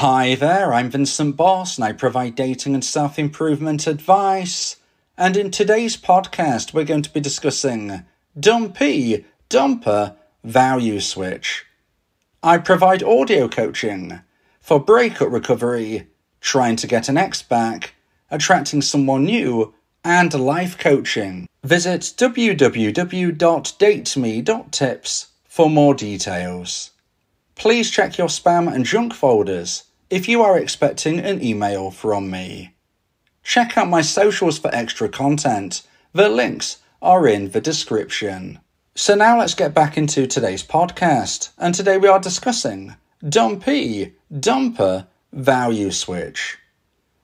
Hi there, I'm Vincent Boss and I provide dating and self-improvement advice. And in today's podcast, we're going to be discussing Dumpee, Dumper, Value Switch. I provide audio coaching for breakup recovery, trying to get an ex back, attracting someone new, and life coaching. Visit www.dateme.tips for more details. Please check your spam and junk folders if you are expecting an email from me. Check out my socials for extra content. The links are in the description. So now let's get back into today's podcast. And today we are discussing Dumpee, Dumper, Value Switch.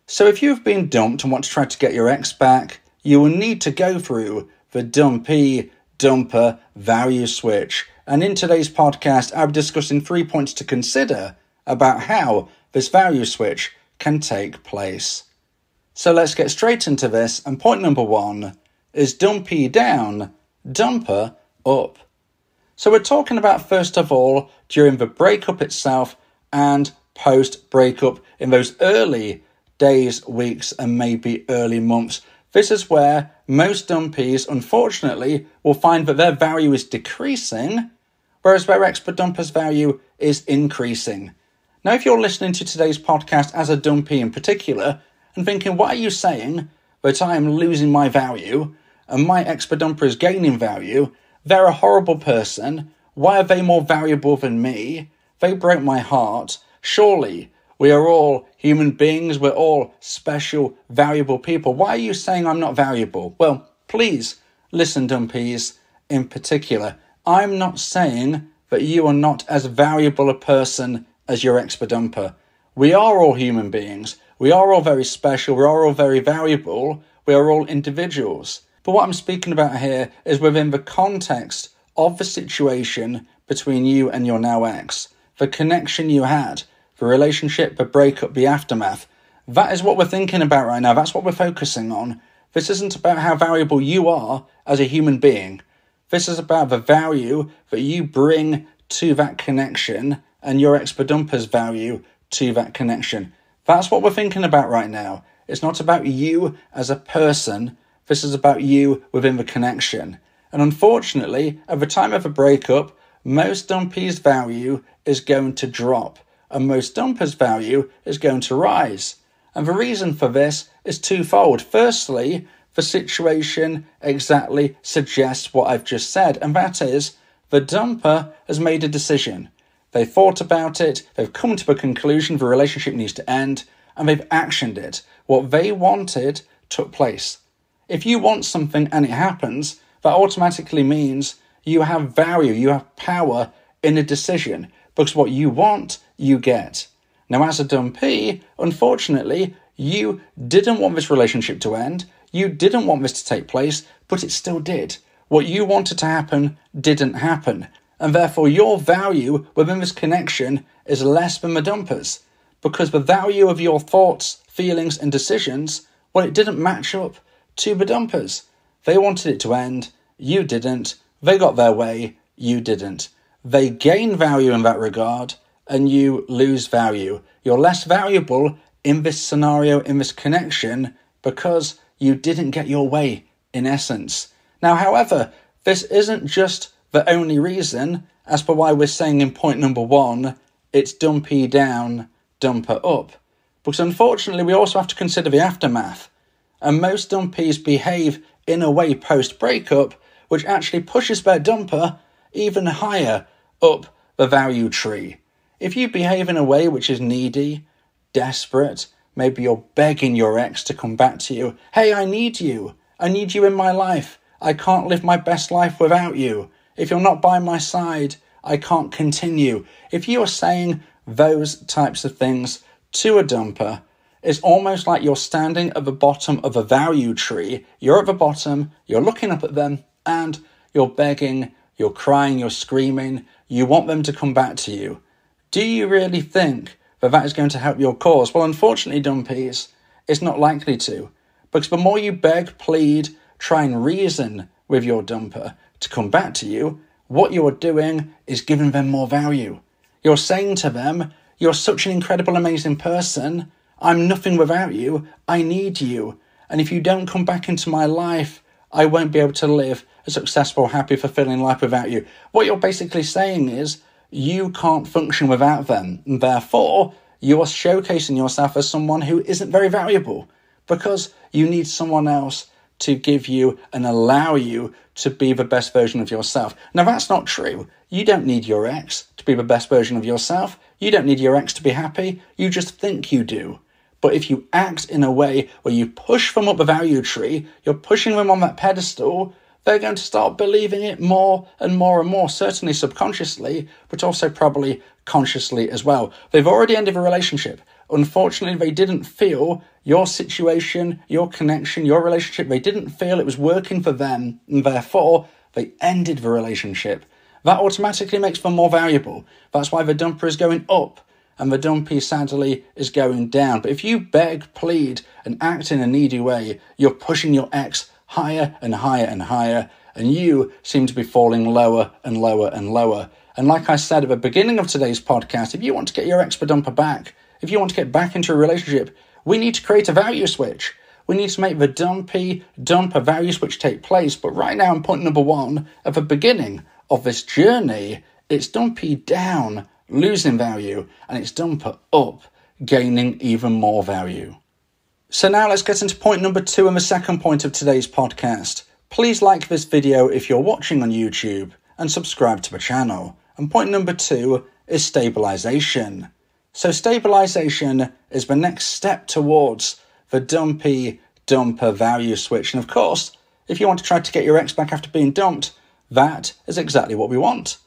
So if you've been dumped and want to try to get your ex back, you will need to go through the Dumpee, Dumper, Value Switch. And in today's podcast, I'll be discussing 3 points to consider about how this value switch can take place. So let's get straight into this. And point number 1 is Dumpee down, Dumper up. So we're talking about, first of all, during the breakup itself and post-breakup in those early days, weeks, and maybe early months. This is where most dumpees, unfortunately, will find that their value is decreasing, whereas their ex-dumper's value is increasing. Now, if you're listening to today's podcast as a dumpee in particular, and thinking, what are you saying that I am losing my value, and my ex-dumper is gaining value, they're a horrible person, why are they more valuable than me, they broke my heart, surely we are all human beings, we're all special, valuable people. Why are you saying I'm not valuable? Well, please listen, dumpees, in particular. I'm not saying that you are not as valuable a person as your ex-dumper. We are all human beings. We are all very special. We are all very valuable. We are all individuals. But what I'm speaking about here is within the context of the situation between you and your now ex, the connection you had, the relationship, the breakup, the aftermath. That is what we're thinking about right now. That's what we're focusing on. This isn't about how valuable you are as a human being. This is about the value that you bring to that connection and your ex-dumper's value to that connection. That's what we're thinking about right now. It's not about you as a person. This is about you within the connection. And unfortunately, at the time of a breakup, most dumpees' value is going to drop and most dumpers' value is going to rise. And the reason for this is twofold. Firstly, the situation exactly suggests what I've just said, and that is the dumper has made a decision. They thought about it, they've come to a conclusion the relationship needs to end, and they've actioned it. What they wanted took place. If you want something and it happens, that automatically means you have value, you have power in a decision, because what you want, you get. Now, as a dumpee, unfortunately, you didn't want this relationship to end. You didn't want this to take place, but it still did. What you wanted to happen didn't happen. And therefore, your value within this connection is less than the dumper's. Because the value of your thoughts, feelings, and decisions, well, it didn't match up to the dumper's. They wanted it to end. You didn't. They got their way. You didn't. They gain value in that regard, and you lose value. You're less valuable in this scenario, in this connection, because you didn't get your way, in essence. Now, however, this isn't just the only reason as per why we're saying in point number 1, it's dumpee down, dumper up. Because unfortunately, we also have to consider the aftermath. And most dumpees behave in a way post-breakup, which actually pushes their dumper even higher up the value tree. If you behave in a way which is needy, desperate, maybe you're begging your ex to come back to you. Hey, I need you. I need you in my life. I can't live my best life without you. If you're not by my side, I can't continue. If you are saying those types of things to a dumper, it's almost like you're standing at the bottom of a value tree. You're at the bottom, you're looking up at them, and you're begging, you're crying, you're screaming. You want them to come back to you. Do you really think that that is going to help your cause? Well, unfortunately, dumpees, it's not likely to. Because the more you beg, plead, try and reason with your dumper to come back to you, what you are doing is giving them more value. You're saying to them, You're such an incredible, amazing person. I'm nothing without you. I need you. And if you don't come back into my life, I won't be able to live a successful, happy, fulfilling life without you. What you're basically saying is you can't function without them. And therefore, you are showcasing yourself as someone who isn't very valuable because you need someone else to give you and allow you to be the best version of yourself. Now, that's not true. You don't need your ex to be the best version of yourself. You don't need your ex to be happy. You just think you do. But if you act in a way where you push them up the value tree, you're pushing them on that pedestal, they're going to start believing it more and more and more, certainly subconsciously, but also probably consciously as well. They've already ended a relationship. Unfortunately, they didn't feel your situation, your connection, your relationship, they didn't feel it was working for them, and therefore they ended the relationship. That automatically makes them more valuable. That's why the dumper is going up and the dumpee, sadly, is going down. But if you beg, plead, and act in a needy way, you're pushing your ex higher and higher and higher, and you seem to be falling lower and lower and lower. And like I said at the beginning of today's podcast, if you want to get your ex the dumper back, if you want to get back into a relationship, we need to create a value switch. We need to make the dumpee dumper value switch take place. But right now, in point number 1, at the beginning of this journey, it's dumpee down, losing value, and it's dumper up, gaining even more value. So now let's get into point number 2 and the second point of today's podcast. Please like this video if you're watching on YouTube and subscribe to the channel. And point number 2 is stabilization. So stabilization is the next step towards the dumpee dumper value switch. And of course, if you want to try to get your ex back after being dumped, that is exactly what we want.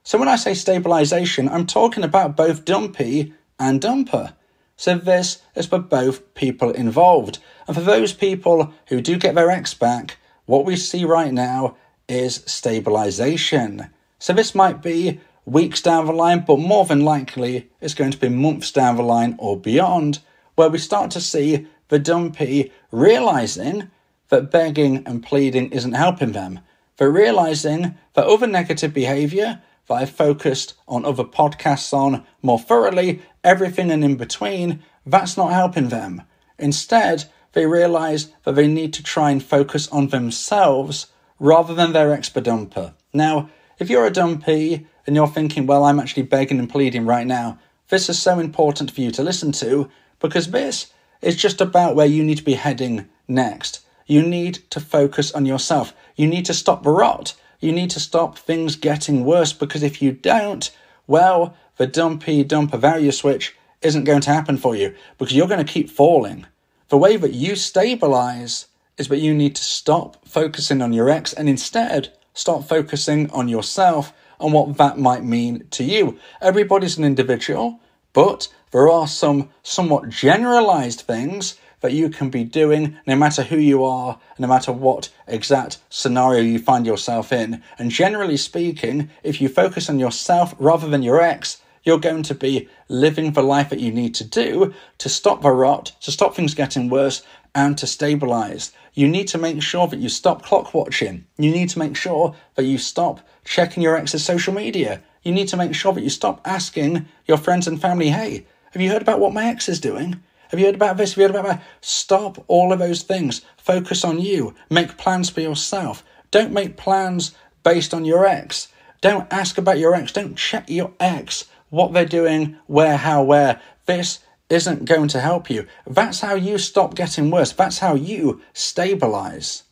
So when I say stabilization, I'm talking about both dumpee and dumper. So this is for both people involved. And for those people who do get their ex back, what we see right now is stabilization. So this might be weeks down the line, but more than likely it's going to be months down the line or beyond, where we start to see the dumpee realizing that begging and pleading isn't helping them. They're realizing that other negative behavior that I've focused on other podcasts on more thoroughly, everything and in between, that's not helping them. Instead, they realize that they need to try and focus on themselves rather than their ex-dumper. Now, if you're a dumpee and you're thinking, well, I'm actually begging and pleading right now, this is so important for you to listen to because this is just about where you need to be heading next. You need to focus on yourself. You need to stop the rot. You need to stop things getting worse because if you don't, well, the dumpee dumper value switch isn't going to happen for you because you're going to keep falling. The way that you stabilize is that you need to stop focusing on your ex and instead start focusing on yourself and what that might mean to you. Everybody's an individual, but there are some somewhat generalized things that you can be doing no matter who you are, no matter what exact scenario you find yourself in. And generally speaking, if you focus on yourself rather than your ex, you're going to be living the life that you need to do to stop the rot, to stop things getting worse, and to stabilize. You need to make sure that you stop clock watching. You need to make sure that you stop checking your ex's social media. You need to make sure that you stop asking your friends and family, hey, have you heard about what my ex is doing? Have you heard about this? Have you heard about that? Stop all of those things. Focus on you. Make plans for yourself. Don't make plans based on your ex. Don't ask about your ex. Don't check your ex, what they're doing, where, how, where. This isn't going to help you. That's how you stop getting worse. That's how you stabilize.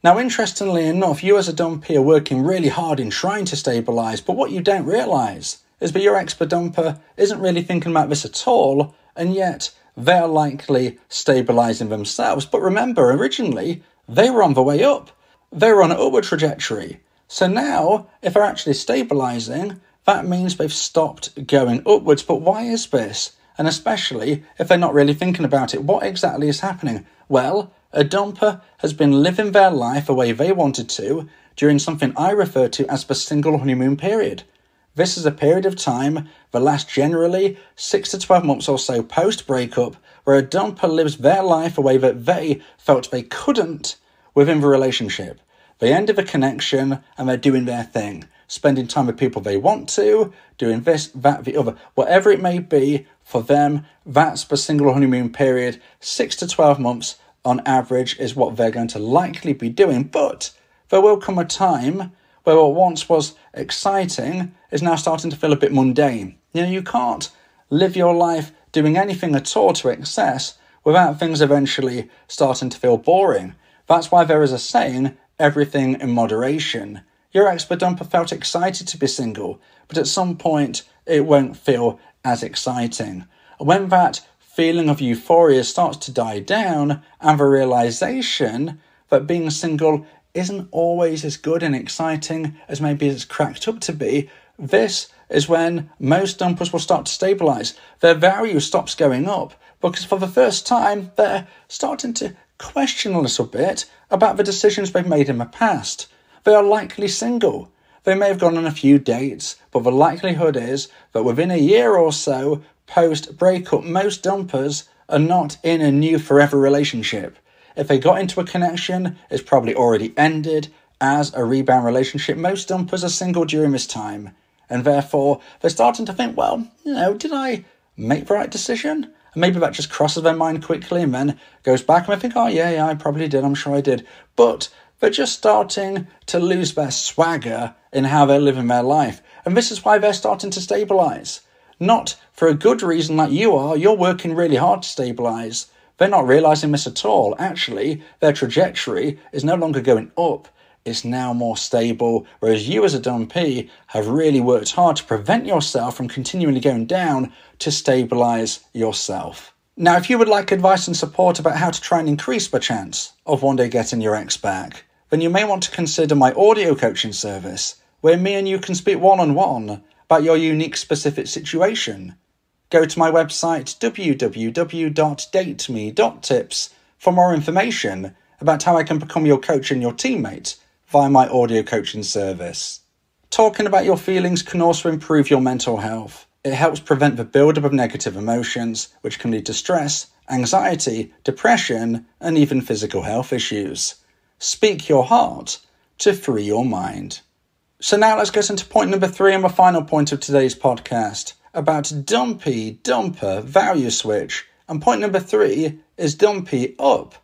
Now, interestingly enough, you as a dumpee are working really hard in trying to stabilize, but what you don't realize is that your ex-dumper isn't really thinking about this at all, and yet they're likely stabilizing themselves. But remember, originally, they were on the way up. They were on an upward trajectory. So now, if they're actually stabilizing, that means they've stopped going upwards. But why is this? And especially if they're not really thinking about it, what exactly is happening? Well, a dumper has been living their life the way they wanted to during something I refer to as the single honeymoon period. This is a period of time that lasts generally 6 to 12 months or so post-breakup, where a dumper lives their life a way that they felt they couldn't within the relationship. They end of a connection and they're doing their thing, spending time with people they want to, doing this, that, the other. Whatever it may be, for them, that's the single honeymoon period. 6 to 12 months on average is what they're going to likely be doing. But there will come a time where what once was exciting is now starting to feel a bit mundane. You can't live your life doing anything at all to excess without things eventually starting to feel boring. That's why there is a saying, everything in moderation. Your ex-dumper felt excited to be single, but at some point it won't feel as exciting. When that feeling of euphoria starts to die down and the realization that being single isn't always as good and exciting as maybe it's cracked up to be, this is when most dumpers will start to stabilise. Their value stops going up because for the first time they're starting to question a little bit about the decisions they've made in the past. They are likely single. They may have gone on a few dates, but the likelihood is that within a year or so, post-breakup, most dumpers are not in a new forever relationship. If they got into a connection, it's probably already ended as a rebound relationship. Most dumpers are single during this time, and therefore they're starting to think, well, did I make the right decision? And maybe that just crosses their mind quickly and then goes back and they think, oh yeah, I probably did, I'm sure I did. But they're just starting to lose their swagger in how they're living their life. And this is why they're starting to stabilise. Not for a good reason like you are. You're working really hard to stabilise. They're not realising this at all. Actually, their trajectory is no longer going up. It's now more stable, whereas you as a dumpee have really worked hard to prevent yourself from continually going down to stabilise yourself. Now, if you would like advice and support about how to try and increase the chance of one day getting your ex back, then you may want to consider my audio coaching service, where me and you can speak one-on-one about your unique specific situation. Go to my website www.dateme.tips for more information about how I can become your coach and your teammate via my audio coaching service. Talking about your feelings can also improve your mental health. It helps prevent the buildup of negative emotions, which can lead to stress, anxiety, depression, and even physical health issues. Speak your heart to free your mind. So now let's get into point number 3 and the final point of today's podcast about dumpee, dumper, value switch. And point number 3 is dumpee up,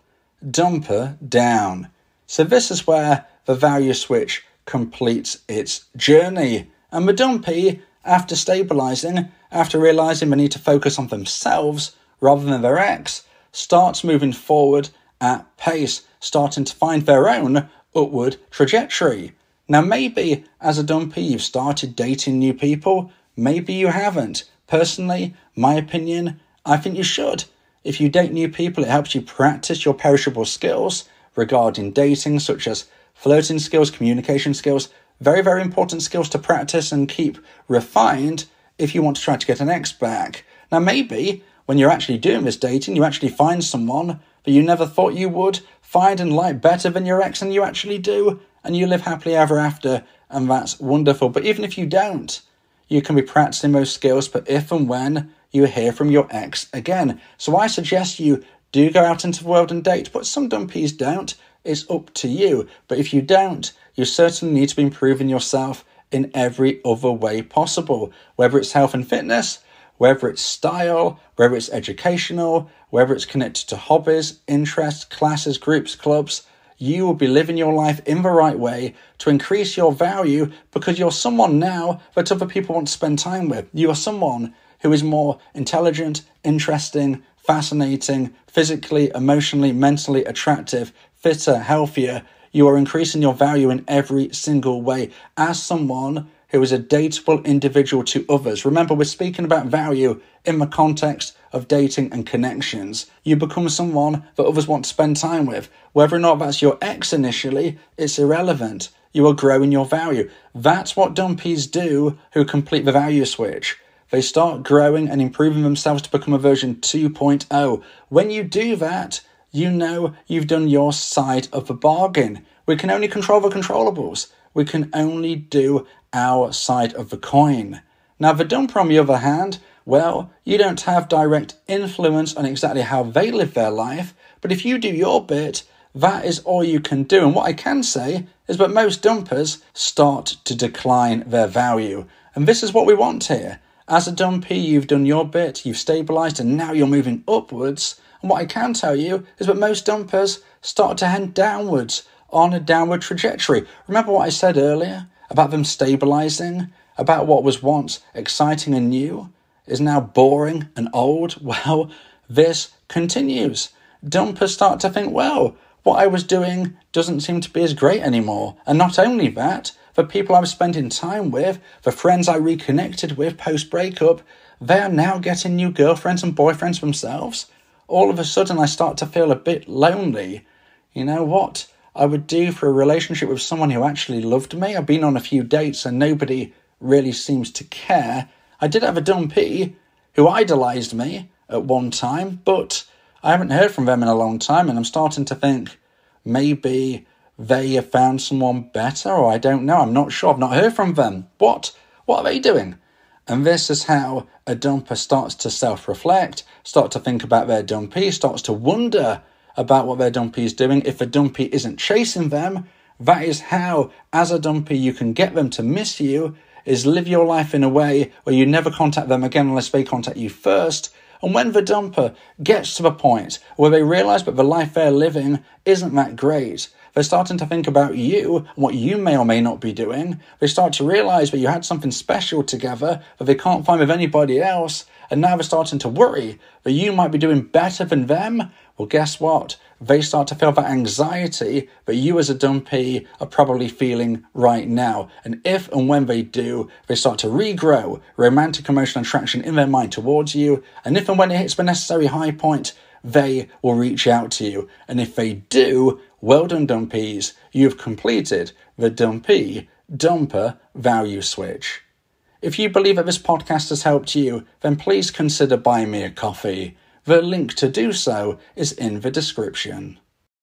dumper down. So this is where the value switch completes its journey. And the dumpee, after stabilising, after realising they need to focus on themselves rather than their ex, starts moving forward at pace, starting to find their own upward trajectory. Now, maybe as a dumpee you've started dating new people, maybe you haven't. Personally, my opinion, I think you should. If you date new people, it helps you practice your perishable skills regarding dating, such as flirting skills, communication skills, very, very important skills to practice and keep refined if you want to try to get an ex back. Now, maybe when you're actually doing this dating, you actually find someone that you never thought you would find and like better than your ex, and you actually do, and you live happily ever after, and that's wonderful. But even if you don't, you can be practicing those skills for if and when you hear from your ex again. So I suggest you do go out into the world and date, but some dumpees don't. It's up to you. But if you don't, you certainly need to be improving yourself in every other way possible, whether it's health and fitness, whether it's style, whether it's educational, whether it's connected to hobbies, interests, classes, groups, clubs. You will be living your life in the right way to increase your value because you're someone now that other people want to spend time with. You are someone who is more intelligent, interesting, fascinating, physically, emotionally, mentally attractive, fitter, healthier. You are increasing your value in every single way as someone who is a dateable individual to others. Remember, we're speaking about value in the context of dating and connections. You become someone that others want to spend time with. Whether or not that's your ex initially, it's irrelevant. You are growing your value. That's what dumpees do who complete the value switch. They start growing and improving themselves to become a version 2.0. When you do that, you know you've done your side of the bargain. We can only control the controllables. We can only do our side of the coin. Now, the dumper, on the other hand, well, you don't have direct influence on exactly how they live their life, but if you do your bit, that is all you can do. And what I can say is that most dumpers start to decline their value. And this is what we want here. As a dumpee, you've done your bit, you've stabilised, and now you're moving upwards. And what I can tell you is that most dumpers start to head downwards on a downward trajectory. Remember what I said earlier about them stabilising, about what was once exciting and new is now boring and old? Well, this continues. Dumpers start to think, well, what I was doing doesn't seem to be as great anymore. And not only that, the people I was spending time with, the friends I reconnected with post-breakup, they are now getting new girlfriends and boyfriends themselves. All of a sudden, I start to feel a bit lonely. You know what I would do for a relationship with someone who actually loved me? I've been on a few dates and nobody really seems to care. I did have a dumpee who idolised me at one time, but I haven't heard from them in a long time, and I'm starting to think maybe they have found someone better, or I don't know. I'm not sure. I've not heard from them. What are they doing? And this is how a dumper starts to self-reflect, start to think about their dumpee, starts to wonder about what their dumpee is doing. If a dumpee isn't chasing them, that is how, as a dumpee, you can get them to miss you, is live your life in a way where you never contact them again unless they contact you first. And when the dumper gets to the point where they realise that the life they're living isn't that great, they're starting to think about you and what you may or may not be doing. They start to realise that you had something special together that they can't find with anybody else, and now they're starting to worry that you might be doing better than them. Well, guess what? They start to feel that anxiety that you as a dumpee are probably feeling right now. And if and when they do, they start to regrow romantic emotional attraction in their mind towards you. And if and when it hits the necessary high point, they will reach out to you. And if they do, well done, dumpees. You've completed the dumpee-dumper value switch. If you believe that this podcast has helped you, then please consider buying me a coffee. The link to do so is in the description.